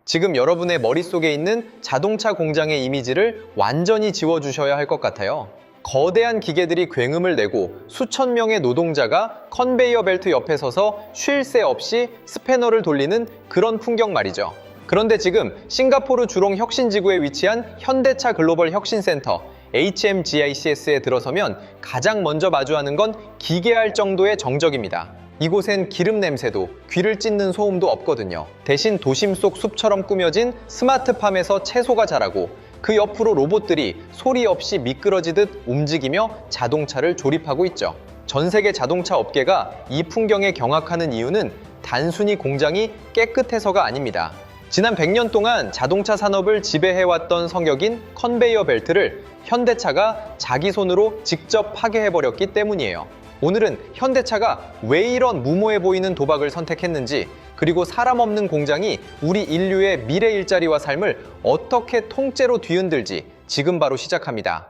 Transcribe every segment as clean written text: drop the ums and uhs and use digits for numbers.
지금 여러분의 머릿속에 있는 자동차 공장의 이미지를 완전히 지워주셔야 할 것 같아요. 거대한 기계들이 굉음을 내고 수천 명의 노동자가 컨베이어 벨트 옆에 서서 쉴 새 없이 스패너를 돌리는 그런 풍경 말이죠. 그런데 지금 싱가포르 주롱 혁신지구에 위치한 현대차 글로벌 혁신센터 HMGICS에 들어서면 가장 먼저 마주하는 건 기괴할 정도의 정적입니다. 이곳엔 기름 냄새도 귀를 찢는 소음도 없거든요. 대신 도심 속 숲처럼 꾸며진 스마트팜에서 채소가 자라고 그 옆으로 로봇들이 소리 없이 미끄러지듯 움직이며 자동차를 조립하고 있죠. 전 세계 자동차 업계가 이 풍경에 경악하는 이유는 단순히 공장이 깨끗해서가 아닙니다. 지난 100년 동안 자동차 산업을 지배해왔던 성역인 컨베이어 벨트를 현대차가 자기 손으로 직접 파괴해버렸기 때문이에요. 오늘은 현대차가 왜 이런 무모해 보이는 도박을 선택했는지, 그리고 사람 없는 공장이 우리 인류의 미래 일자리와 삶을 어떻게 통째로 뒤흔들지 지금 바로 시작합니다.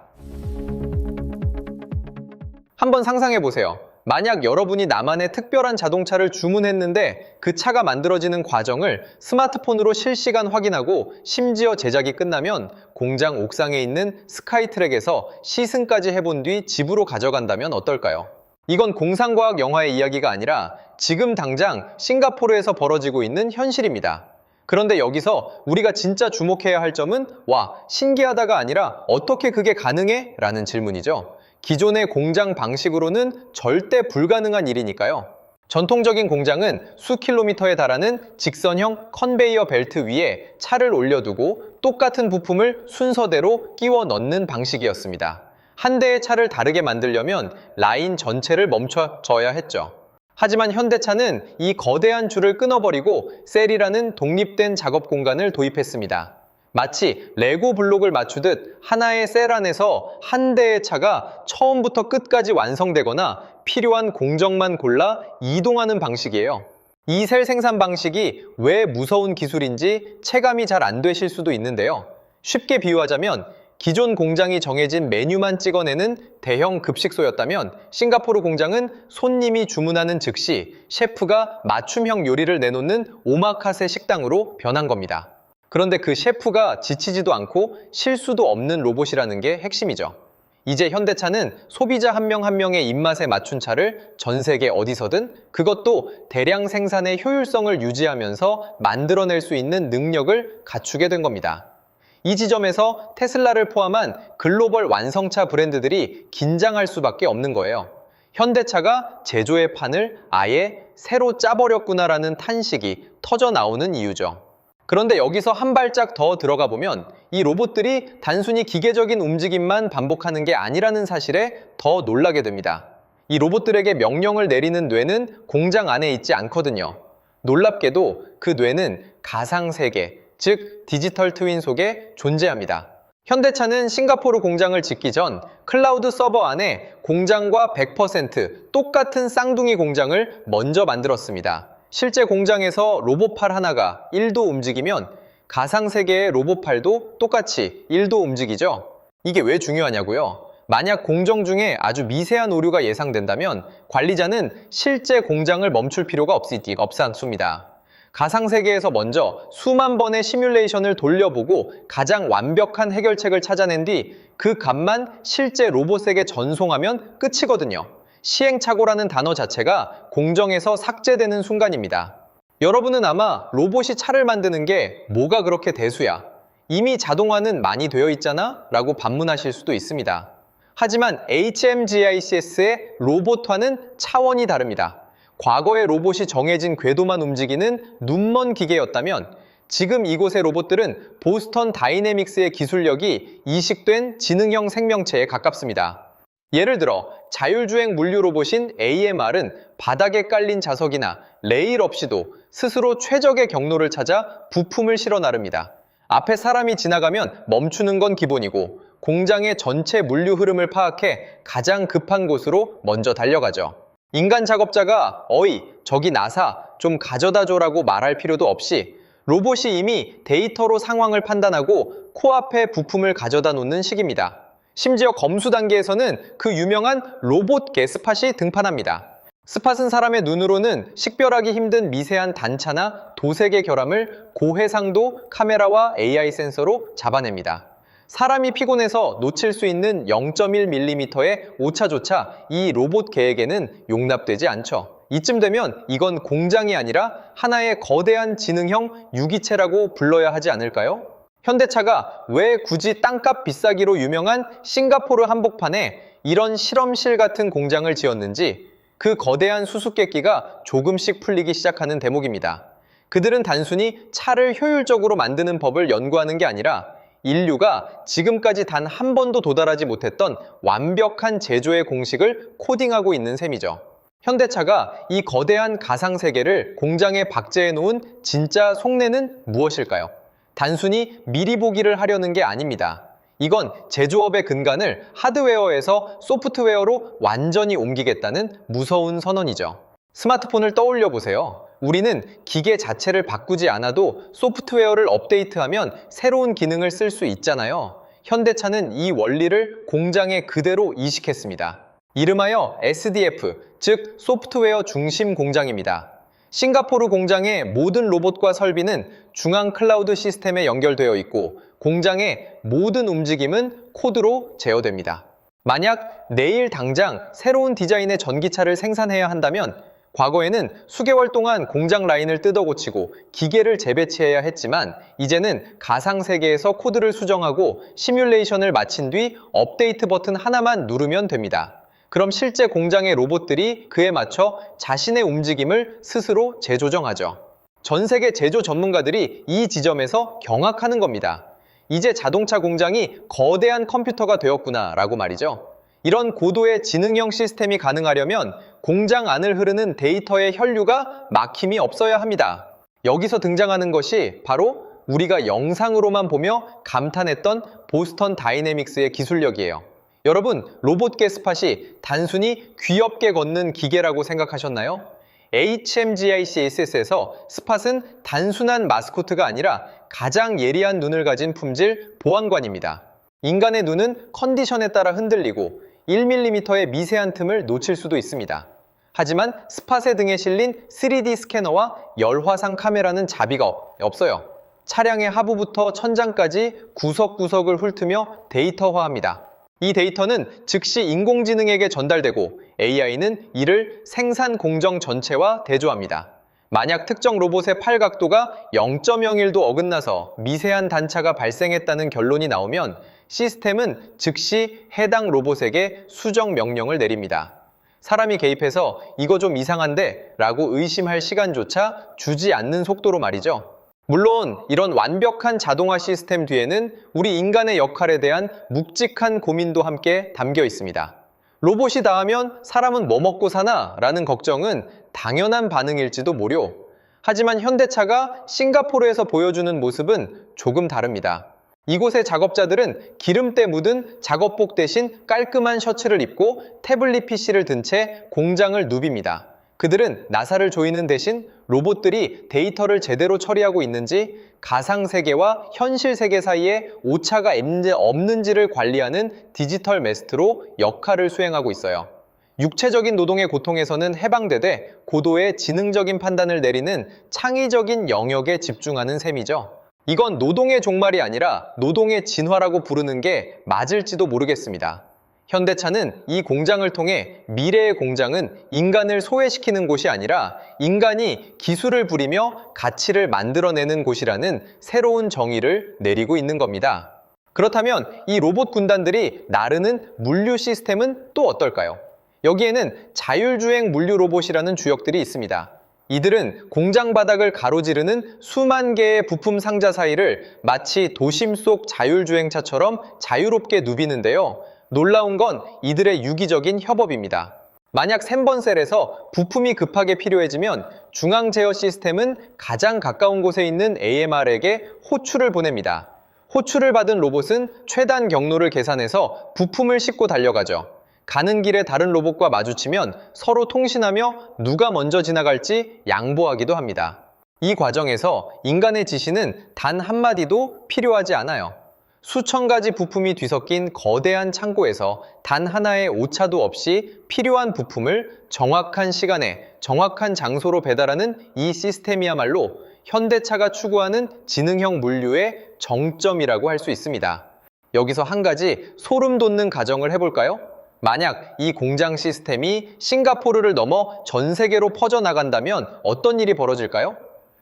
한번 상상해 보세요. 만약 여러분이 나만의 특별한 자동차를 주문했는데 그 차가 만들어지는 과정을 스마트폰으로 실시간 확인하고 심지어 제작이 끝나면 공장 옥상에 있는 스카이트랙에서 시승까지 해본 뒤 집으로 가져간다면 어떨까요? 이건 공상과학 영화의 이야기가 아니라 지금 당장 싱가포르에서 벌어지고 있는 현실입니다. 그런데 여기서 우리가 진짜 주목해야 할 점은 와, 신기하다가 아니라 어떻게 그게 가능해? 라는 질문이죠. 기존의 공장 방식으로는 절대 불가능한 일이니까요. 전통적인 공장은 수 킬로미터에 달하는 직선형 컨베이어 벨트 위에 차를 올려두고 똑같은 부품을 순서대로 끼워 넣는 방식이었습니다. 한 대의 차를 다르게 만들려면 라인 전체를 멈춰줘야 했죠. 하지만 현대차는 이 거대한 줄을 끊어버리고 셀이라는 독립된 작업 공간을 도입했습니다. 마치 레고 블록을 맞추듯 하나의 셀 안에서 한 대의 차가 처음부터 끝까지 완성되거나 필요한 공정만 골라 이동하는 방식이에요. 이 셀 생산 방식이 왜 무서운 기술인지 체감이 잘 안 되실 수도 있는데요. 쉽게 비유하자면 기존 공장이 정해진 메뉴만 찍어내는 대형 급식소였다면 싱가포르 공장은 손님이 주문하는 즉시 셰프가 맞춤형 요리를 내놓는 오마카세 식당으로 변한 겁니다. 그런데 그 셰프가 지치지도 않고 실수도 없는 로봇이라는 게 핵심이죠. 이제 현대차는 소비자 한 명 한 명의 입맛에 맞춘 차를 전 세계 어디서든, 그것도 대량 생산의 효율성을 유지하면서 만들어낼 수 있는 능력을 갖추게 된 겁니다. 이 지점에서 테슬라를 포함한 글로벌 완성차 브랜드들이 긴장할 수밖에 없는 거예요. 현대차가 제조의 판을 아예 새로 짜버렸구나라는 탄식이 터져 나오는 이유죠. 그런데 여기서 한 발짝 더 들어가 보면 이 로봇들이 단순히 기계적인 움직임만 반복하는 게 아니라는 사실에 더 놀라게 됩니다. 이 로봇들에게 명령을 내리는 뇌는 공장 안에 있지 않거든요. 놀랍게도 그 뇌는 가상세계, 즉 디지털 트윈 속에 존재합니다. 현대차는 싱가포르 공장을 짓기 전 클라우드 서버 안에 공장과 100% 똑같은 쌍둥이 공장을 먼저 만들었습니다. 실제 공장에서 로봇팔 하나가 1도 움직이면 가상세계의 로봇팔도 똑같이 1도 움직이죠. 이게 왜 중요하냐고요? 만약 공정 중에 아주 미세한 오류가 예상된다면 관리자는 실제 공장을 멈출 필요가 없습니다. 가상세계에서 먼저 수만 번의 시뮬레이션을 돌려보고 가장 완벽한 해결책을 찾아낸 뒤 그 값만 실제 로봇에게 전송하면 끝이거든요. 시행착오라는 단어 자체가 공정에서 삭제되는 순간입니다. 여러분은 아마 로봇이 차를 만드는 게 뭐가 그렇게 대수야? 이미 자동화는 많이 되어 있잖아? 라고 반문하실 수도 있습니다. 하지만 HMGICS의 로봇화는 차원이 다릅니다. 과거의 로봇이 정해진 궤도만 움직이는 눈먼 기계였다면 지금 이곳의 로봇들은 보스턴 다이내믹스의 기술력이 이식된 지능형 생명체에 가깝습니다. 예를 들어 자율주행 물류 로봇인 AMR은 바닥에 깔린 자석이나 레일 없이도 스스로 최적의 경로를 찾아 부품을 실어 나릅니다. 앞에 사람이 지나가면 멈추는 건 기본이고 공장의 전체 물류 흐름을 파악해 가장 급한 곳으로 먼저 달려가죠. 인간 작업자가 어이, 저기 나사, 좀 가져다 줘라고 말할 필요도 없이 로봇이 이미 데이터로 상황을 판단하고 코앞에 부품을 가져다 놓는 식입니다. 심지어 검수 단계에서는 그 유명한 로봇 게스팟이 등판합니다. 스팟은 사람의 눈으로는 식별하기 힘든 미세한 단차나 도색의 결함을 고해상도 카메라와 AI 센서로 잡아냅니다. 사람이 피곤해서 놓칠 수 있는 0.1mm의 오차조차 이 로봇 계획에는 용납되지 않죠. 이쯤 되면 이건 공장이 아니라 하나의 거대한 지능형 유기체라고 불러야 하지 않을까요? 현대차가 왜 굳이 땅값 비싸기로 유명한 싱가포르 한복판에 이런 실험실 같은 공장을 지었는지 그 거대한 수수께끼가 조금씩 풀리기 시작하는 대목입니다. 그들은 단순히 차를 효율적으로 만드는 법을 연구하는 게 아니라 인류가 지금까지 단 한 번도 도달하지 못했던 완벽한 제조의 공식을 코딩하고 있는 셈이죠. 현대차가 이 거대한 가상세계를 공장에 박제해 놓은 진짜 속내는 무엇일까요? 단순히 미리 보기를 하려는 게 아닙니다. 이건 제조업의 근간을 하드웨어에서 소프트웨어로 완전히 옮기겠다는 무서운 선언이죠. 스마트폰을 떠올려 보세요. 우리는 기계 자체를 바꾸지 않아도 소프트웨어를 업데이트하면 새로운 기능을 쓸 수 있잖아요. 현대차는 이 원리를 공장에 그대로 이식했습니다. 이름하여 SDF, 즉 소프트웨어 중심 공장입니다. 싱가포르 공장의 모든 로봇과 설비는 중앙 클라우드 시스템에 연결되어 있고 공장의 모든 움직임은 코드로 제어됩니다. 만약 내일 당장 새로운 디자인의 전기차를 생산해야 한다면 과거에는 수개월 동안 공장 라인을 뜯어고치고 기계를 재배치해야 했지만 이제는 가상세계에서 코드를 수정하고 시뮬레이션을 마친 뒤 업데이트 버튼 하나만 누르면 됩니다. 그럼 실제 공장의 로봇들이 그에 맞춰 자신의 움직임을 스스로 재조정하죠. 전 세계 제조 전문가들이 이 지점에서 경악하는 겁니다. 이제 자동차 공장이 거대한 컴퓨터가 되었구나 라고 말이죠. 이런 고도의 지능형 시스템이 가능하려면 공장 안을 흐르는 데이터의 혈류가 막힘이 없어야 합니다. 여기서 등장하는 것이 바로 우리가 영상으로만 보며 감탄했던 보스턴 다이내믹스의 기술력이에요. 여러분, 로봇계 스팟이 단순히 귀엽게 걷는 기계라고 생각하셨나요? HMGICS에서 스팟은 단순한 마스코트가 아니라 가장 예리한 눈을 가진 품질 보안관입니다. 인간의 눈은 컨디션에 따라 흔들리고 1mm의 미세한 틈을 놓칠 수도 있습니다. 하지만 스팟의 등에 실린 3D 스캐너와 열화상 카메라는 자비가 없어요. 차량의 하부부터 천장까지 구석구석을 훑으며 데이터화합니다. 이 데이터는 즉시 인공지능에게 전달되고 AI는 이를 생산 공정 전체와 대조합니다. 만약 특정 로봇의 팔 각도가 0.01도 어긋나서 미세한 단차가 발생했다는 결론이 나오면 시스템은 즉시 해당 로봇에게 수정 명령을 내립니다. 사람이 개입해서 이거 좀 이상한데 라고 의심할 시간조차 주지 않는 속도로 말이죠. 물론 이런 완벽한 자동화 시스템 뒤에는 우리 인간의 역할에 대한 묵직한 고민도 함께 담겨 있습니다. 로봇이 다 하면 사람은 뭐 먹고 사나? 라는 걱정은 당연한 반응일지도 모료. 하지만 현대차가 싱가포르에서 보여주는 모습은 조금 다릅니다. 이곳의 작업자들은 기름때 묻은 작업복 대신 깔끔한 셔츠를 입고 태블릿 PC를 든 채 공장을 누빕니다. 그들은 나사를 조이는 대신 로봇들이 데이터를 제대로 처리하고 있는지 가상세계와 현실세계 사이에 오차가 없는지를 관리하는 디지털 매스트로 역할을 수행하고 있어요. 육체적인 노동의 고통에서는 해방되되 고도의 지능적인 판단을 내리는 창의적인 영역에 집중하는 셈이죠. 이건 노동의 종말이 아니라 노동의 진화라고 부르는 게 맞을지도 모르겠습니다. 현대차는 이 공장을 통해 미래의 공장은 인간을 소외시키는 곳이 아니라 인간이 기술을 부리며 가치를 만들어내는 곳이라는 새로운 정의를 내리고 있는 겁니다. 그렇다면 이 로봇 군단들이 나르는 물류 시스템은 또 어떨까요? 여기에는 자율주행 물류 로봇이라는 주역들이 있습니다. 이들은 공장 바닥을 가로지르는 수만 개의 부품 상자 사이를 마치 도심 속 자율주행차처럼 자유롭게 누비는데요. 놀라운 건 이들의 유기적인 협업입니다. 만약 3번 셀에서 부품이 급하게 필요해지면 중앙 제어 시스템은 가장 가까운 곳에 있는 AMR에게 호출을 보냅니다. 호출을 받은 로봇은 최단 경로를 계산해서 부품을 싣고 달려가죠. 가는 길에 다른 로봇과 마주치면 서로 통신하며 누가 먼저 지나갈지 양보하기도 합니다. 이 과정에서 인간의 지시는 단 한마디도 필요하지 않아요. 수천 가지 부품이 뒤섞인 거대한 창고에서 단 하나의 오차도 없이 필요한 부품을 정확한 시간에 정확한 장소로 배달하는 이 시스템이야말로 현대차가 추구하는 지능형 물류의 정점이라고 할 수 있습니다. 여기서 한 가지 소름 돋는 가정을 해볼까요? 만약 이 공장 시스템이 싱가포르를 넘어 전 세계로 퍼져나간다면 어떤 일이 벌어질까요?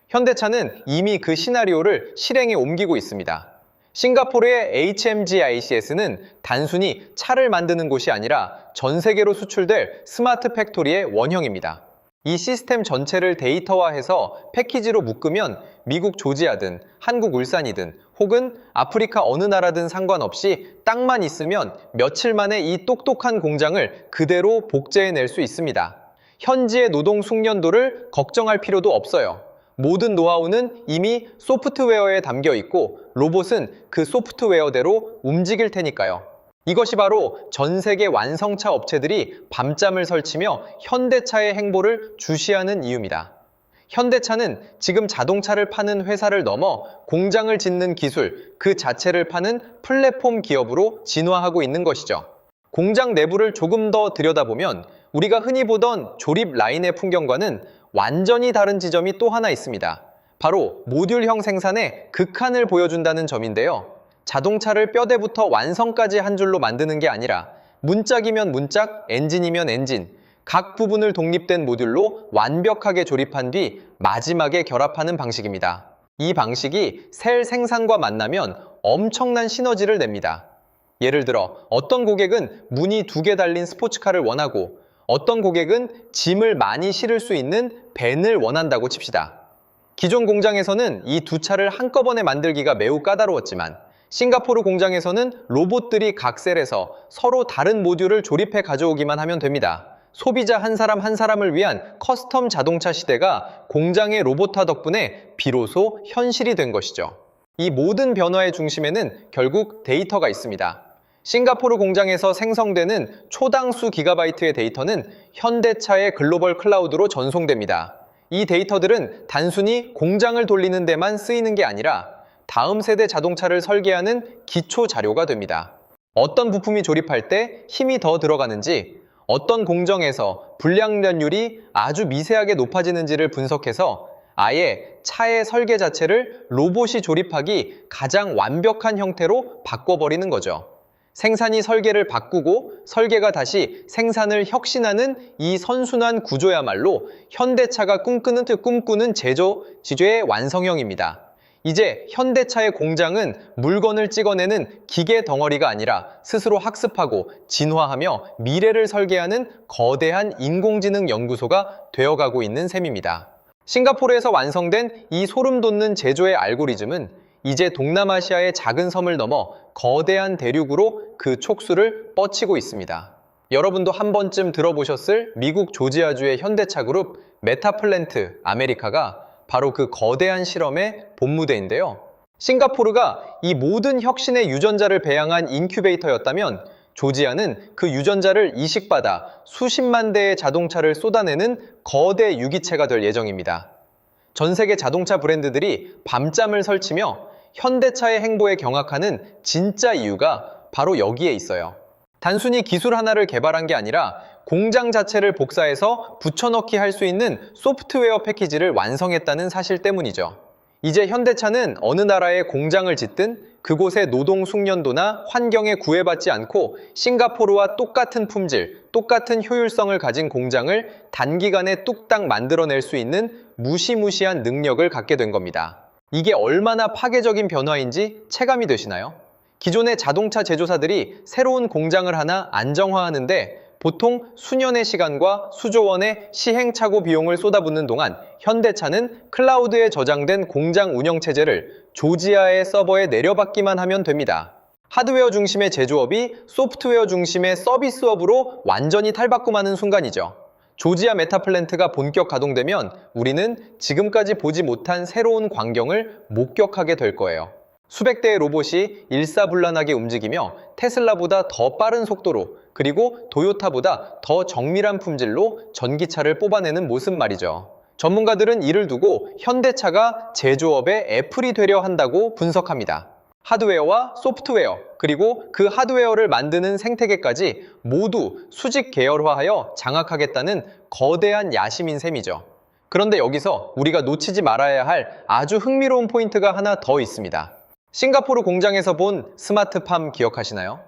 현대차는 이미 그 시나리오를 실행에 옮기고 있습니다. 싱가포르의 HMGICS는 단순히 차를 만드는 곳이 아니라 전 세계로 수출될 스마트 팩토리의 원형입니다. 이 시스템 전체를 데이터화해서 패키지로 묶으면 미국 조지아든 한국 울산이든 혹은 아프리카 어느 나라든 상관없이 땅만 있으면 며칠 만에 이 똑똑한 공장을 그대로 복제해낼 수 있습니다. 현지의 노동 숙련도를 걱정할 필요도 없어요. 모든 노하우는 이미 소프트웨어에 담겨 있고 로봇은 그 소프트웨어대로 움직일 테니까요. 이것이 바로 전 세계 완성차 업체들이 밤잠을 설치며 현대차의 행보를 주시하는 이유입니다. 현대차는 지금 자동차를 파는 회사를 넘어 공장을 짓는 기술 그 자체를 파는 플랫폼 기업으로 진화하고 있는 것이죠. 공장 내부를 조금 더 들여다보면 우리가 흔히 보던 조립 라인의 풍경과는 완전히 다른 지점이 또 하나 있습니다. 바로 모듈형 생산의 극한을 보여준다는 점인데요. 자동차를 뼈대부터 완성까지 한 줄로 만드는 게 아니라 문짝이면 문짝, 엔진이면 엔진, 각 부분을 독립된 모듈로 완벽하게 조립한 뒤 마지막에 결합하는 방식입니다. 이 방식이 셀 생산과 만나면 엄청난 시너지를 냅니다. 예를 들어 어떤 고객은 문이 2개 달린 스포츠카를 원하고 어떤 고객은 짐을 많이 실을 수 있는 밴을 원한다고 칩시다. 기존 공장에서는 이 두 차를 한꺼번에 만들기가 매우 까다로웠지만 싱가포르 공장에서는 로봇들이 각 셀에서 서로 다른 모듈을 조립해 가져오기만 하면 됩니다. 소비자 한 사람 한 사람을 위한 커스텀 자동차 시대가 공장의 로봇화 덕분에 비로소 현실이 된 것이죠. 이 모든 변화의 중심에는 결국 데이터가 있습니다. 싱가포르 공장에서 생성되는 초당 수 기가바이트의 데이터는 현대차의 글로벌 클라우드로 전송됩니다. 이 데이터들은 단순히 공장을 돌리는 데만 쓰이는 게 아니라 다음 세대 자동차를 설계하는 기초 자료가 됩니다. 어떤 부품이 조립할 때 힘이 더 들어가는지, 어떤 공정에서 불량률이 아주 미세하게 높아지는지를 분석해서 아예 차의 설계 자체를 로봇이 조립하기 가장 완벽한 형태로 바꿔버리는 거죠. 생산이 설계를 바꾸고 설계가 다시 생산을 혁신하는 이 선순환 구조야말로 현대차가 꿈꾸는 제조의 완성형입니다. 이제 현대차의 공장은 물건을 찍어내는 기계 덩어리가 아니라 스스로 학습하고 진화하며 미래를 설계하는 거대한 인공지능 연구소가 되어가고 있는 셈입니다. 싱가포르에서 완성된 이 소름 돋는 제조의 알고리즘은 이제 동남아시아의 작은 섬을 넘어 거대한 대륙으로 그 촉수를 뻗치고 있습니다. 여러분도 한 번쯤 들어보셨을 미국 조지아주의 현대차 그룹 메타플랜트 아메리카가 바로 그 거대한 실험의 본무대인데요. 싱가포르가 이 모든 혁신의 유전자를 배양한 인큐베이터였다면 조지아는 그 유전자를 이식받아 수십만 대의 자동차를 쏟아내는 거대 유기체가 될 예정입니다. 전 세계 자동차 브랜드들이 밤잠을 설치며 현대차의 행보에 경악하는 진짜 이유가 바로 여기에 있어요. 단순히 기술 하나를 개발한 게 아니라 공장 자체를 복사해서 붙여넣기 할 수 있는 소프트웨어 패키지를 완성했다는 사실 때문이죠. 이제 현대차는 어느 나라의 공장을 짓든 그곳의 노동 숙련도나 환경에 구애받지 않고 싱가포르와 똑같은 품질, 똑같은 효율성을 가진 공장을 단기간에 뚝딱 만들어낼 수 있는 무시무시한 능력을 갖게 된 겁니다. 이게 얼마나 파괴적인 변화인지 체감이 되시나요? 기존의 자동차 제조사들이 새로운 공장을 하나 안정화하는데 보통 수년의 시간과 수조 원의 시행착오 비용을 쏟아붓는 동안 현대차는 클라우드에 저장된 공장 운영체제를 조지아의 서버에 내려받기만 하면 됩니다. 하드웨어 중심의 제조업이 소프트웨어 중심의 서비스업으로 완전히 탈바꿈하는 순간이죠. 조지아 메타플랜트가 본격 가동되면 우리는 지금까지 보지 못한 새로운 광경을 목격하게 될 거예요. 수백 대의 로봇이 일사불란하게 움직이며 테슬라보다 더 빠른 속도로 그리고 도요타보다 더 정밀한 품질로 전기차를 뽑아내는 모습 말이죠. 전문가들은 이를 두고 현대차가 제조업의 애플이 되려 한다고 분석합니다. 하드웨어와 소프트웨어, 그리고 그 하드웨어를 만드는 생태계까지 모두 수직 계열화하여 장악하겠다는 거대한 야심인 셈이죠. 그런데 여기서 우리가 놓치지 말아야 할 아주 흥미로운 포인트가 하나 더 있습니다. 싱가포르 공장에서 본 스마트팜 기억하시나요?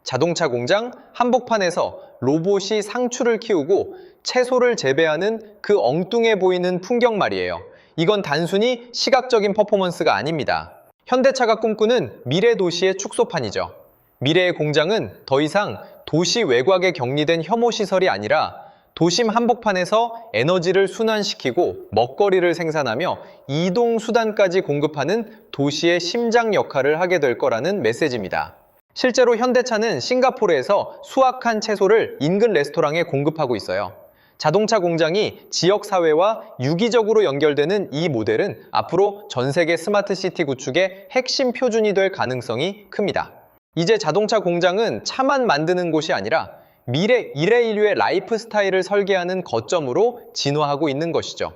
자동차 공장 한복판에서 로봇이 상추를 키우고 채소를 재배하는 그 엉뚱해 보이는 풍경 말이에요. 이건 단순히 시각적인 퍼포먼스가 아닙니다. 현대차가 꿈꾸는 미래 도시의 축소판이죠. 미래의 공장은 더 이상 도시 외곽에 격리된 혐오 시설이 아니라 도심 한복판에서 에너지를 순환시키고 먹거리를 생산하며 이동 수단까지 공급하는 도시의 심장 역할을 하게 될 거라는 메시지입니다. 실제로 현대차는 싱가포르에서 수확한 채소를 인근 레스토랑에 공급하고 있어요. 자동차 공장이 지역사회와 유기적으로 연결되는 이 모델은 앞으로 전 세계 스마트 시티 구축의 핵심 표준이 될 가능성이 큽니다. 이제 자동차 공장은 차만 만드는 곳이 아니라 미래 일회인류의 라이프 스타일을 설계하는 거점으로 진화하고 있는 것이죠.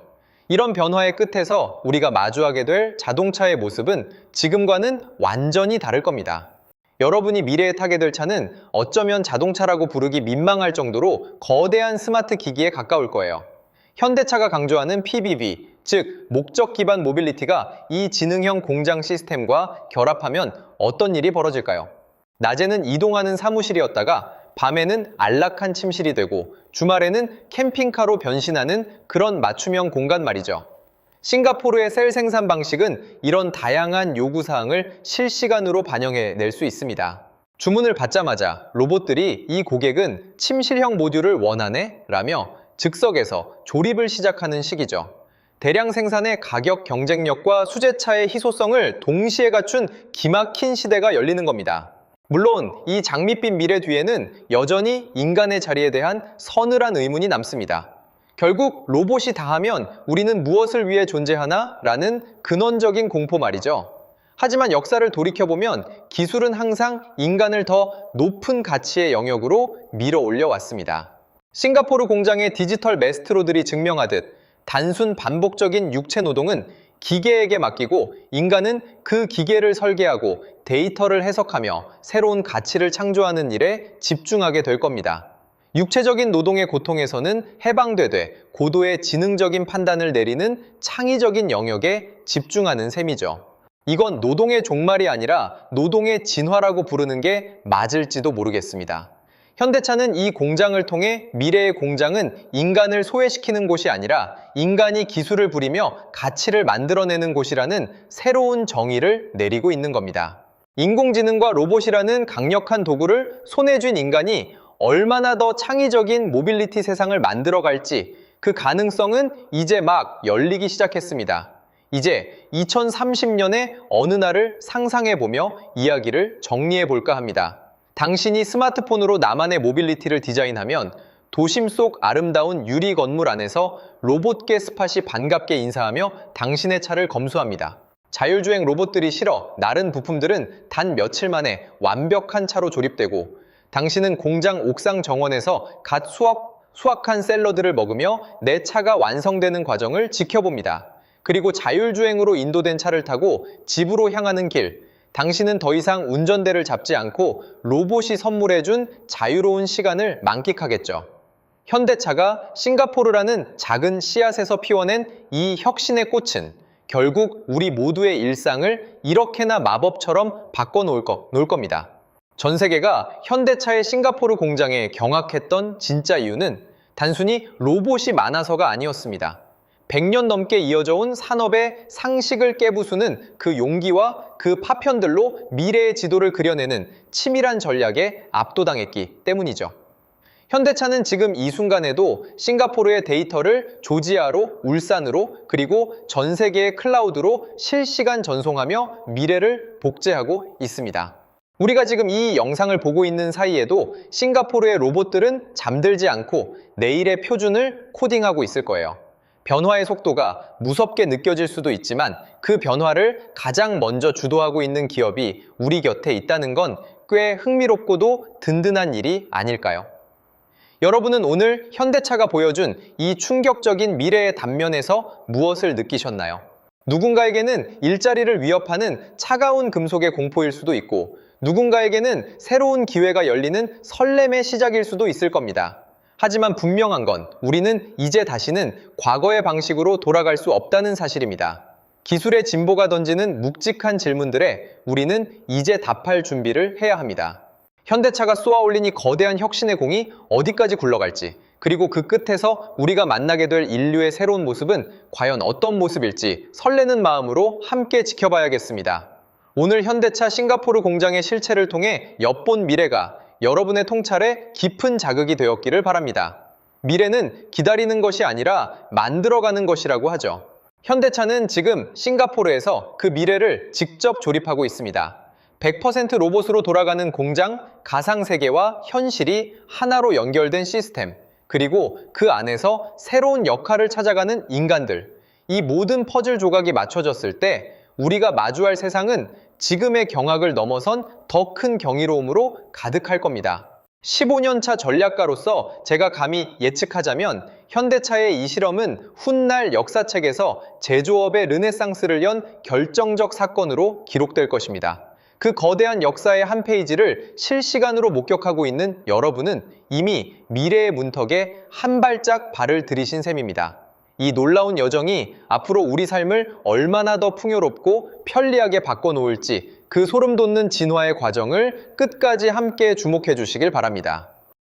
이런 변화의 끝에서 우리가 마주하게 될 자동차의 모습은 지금과는 완전히 다를 겁니다. 여러분이 미래에 타게 될 차는 어쩌면 자동차라고 부르기 민망할 정도로 거대한 스마트 기기에 가까울 거예요. 현대차가 강조하는 PBV, 즉 목적 기반 모빌리티가 이 지능형 공장 시스템과 결합하면 어떤 일이 벌어질까요? 낮에는 이동하는 사무실이었다가 밤에는 안락한 침실이 되고 주말에는 캠핑카로 변신하는 그런 맞춤형 공간 말이죠. 싱가포르의 셀 생산 방식은 이런 다양한 요구사항을 실시간으로 반영해낼 수 있습니다. 주문을 받자마자 로봇들이 이 고객은 침실형 모듈을 원하네? 라며 즉석에서 조립을 시작하는 시기죠. 대량 생산의 가격 경쟁력과 수제차의 희소성을 동시에 갖춘 기막힌 시대가 열리는 겁니다. 물론 이 장밋빛 미래 뒤에는 여전히 인간의 자리에 대한 서늘한 의문이 남습니다. 결국 로봇이 다 하면 우리는 무엇을 위해 존재하나? 라는 근원적인 공포 말이죠. 하지만 역사를 돌이켜보면 기술은 항상 인간을 더 높은 가치의 영역으로 밀어 올려왔습니다. 싱가포르 공장의 디지털 메스트로들이 증명하듯 단순 반복적인 육체 노동은 기계에게 맡기고 인간은 그 기계를 설계하고 데이터를 해석하며 새로운 가치를 창조하는 일에 집중하게 될 겁니다. 육체적인 노동의 고통에서는 해방되되 고도의 지능적인 판단을 내리는 창의적인 영역에 집중하는 셈이죠. 이건 노동의 종말이 아니라 노동의 진화라고 부르는 게 맞을지도 모르겠습니다. 현대차는 이 공장을 통해 미래의 공장은 인간을 소외시키는 곳이 아니라 인간이 기술을 부리며 가치를 만들어내는 곳이라는 새로운 정의를 내리고 있는 겁니다. 인공지능과 로봇이라는 강력한 도구를 손에 쥔 인간이 얼마나 더 창의적인 모빌리티 세상을 만들어갈지 그 가능성은 이제 막 열리기 시작했습니다. 이제 2030년의 어느 날을 상상해보며 이야기를 정리해볼까 합니다. 당신이 스마트폰으로 나만의 모빌리티를 디자인하면 도심 속 아름다운 유리 건물 안에서 로봇계 스팟이 반갑게 인사하며 당신의 차를 검수합니다. 자율주행 로봇들이 실어 나른 부품들은 단 며칠 만에 완벽한 차로 조립되고 당신은 공장 옥상 정원에서 갓 수확한 샐러드를 먹으며 내 차가 완성되는 과정을 지켜봅니다. 그리고 자율주행으로 인도된 차를 타고 집으로 향하는 길, 당신은 더 이상 운전대를 잡지 않고 로봇이 선물해준 자유로운 시간을 만끽하겠죠. 현대차가 싱가포르라는 작은 씨앗에서 피워낸 이 혁신의 꽃은 결국 우리 모두의 일상을 이렇게나 마법처럼 바꿔놓을 겁니다. 전 세계가 현대차의 싱가포르 공장에 경악했던 진짜 이유는 단순히 로봇이 많아서가 아니었습니다. 100년 넘게 이어져 온 산업의 상식을 깨부수는 그 용기와 그 파편들로 미래의 지도를 그려내는 치밀한 전략에 압도당했기 때문이죠. 현대차는 지금 이 순간에도 싱가포르의 데이터를 조지아로, 울산으로, 그리고 전 세계의 클라우드로 실시간 전송하며 미래를 복제하고 있습니다. 우리가 지금 이 영상을 보고 있는 사이에도 싱가포르의 로봇들은 잠들지 않고 내일의 표준을 코딩하고 있을 거예요. 변화의 속도가 무섭게 느껴질 수도 있지만 그 변화를 가장 먼저 주도하고 있는 기업이 우리 곁에 있다는 건 꽤 흥미롭고도 든든한 일이 아닐까요? 여러분은 오늘 현대차가 보여준 이 충격적인 미래의 단면에서 무엇을 느끼셨나요? 누군가에게는 일자리를 위협하는 차가운 금속의 공포일 수도 있고, 누군가에게는 새로운 기회가 열리는 설렘의 시작일 수도 있을 겁니다. 하지만 분명한 건 우리는 이제 다시는 과거의 방식으로 돌아갈 수 없다는 사실입니다. 기술의 진보가 던지는 묵직한 질문들에 우리는 이제 답할 준비를 해야 합니다. 현대차가 쏘아올린 이 거대한 혁신의 공이 어디까지 굴러갈지, 그리고 그 끝에서 우리가 만나게 될 인류의 새로운 모습은 과연 어떤 모습일지 설레는 마음으로 함께 지켜봐야겠습니다. 오늘 현대차 싱가포르 공장의 실체를 통해 엿본 미래가 여러분의 통찰에 깊은 자극이 되었기를 바랍니다. 미래는 기다리는 것이 아니라 만들어가는 것이라고 하죠. 현대차는 지금 싱가포르에서 그 미래를 직접 조립하고 있습니다. 100% 로봇으로 돌아가는 공장, 가상세계와 현실이 하나로 연결된 시스템, 그리고 그 안에서 새로운 역할을 찾아가는 인간들, 이 모든 퍼즐 조각이 맞춰졌을 때 우리가 마주할 세상은 지금의 경악을 넘어선 더 큰 경이로움으로 가득할 겁니다. 15년 차 전략가로서 제가 감히 예측하자면 현대차의 이 실험은 훗날 역사책에서 제조업의 르네상스를 연 결정적 사건으로 기록될 것입니다. 그 거대한 역사의 한 페이지를 실시간으로 목격하고 있는 여러분은 이미 미래의 문턱에 한 발짝 발을 들이신 셈입니다. 이 놀라운 여정이 앞으로 우리 삶을 얼마나 더 풍요롭고 편리하게 바꿔놓을지 그 소름 돋는 진화의 과정을 끝까지 함께 주목해 주시길 바랍니다.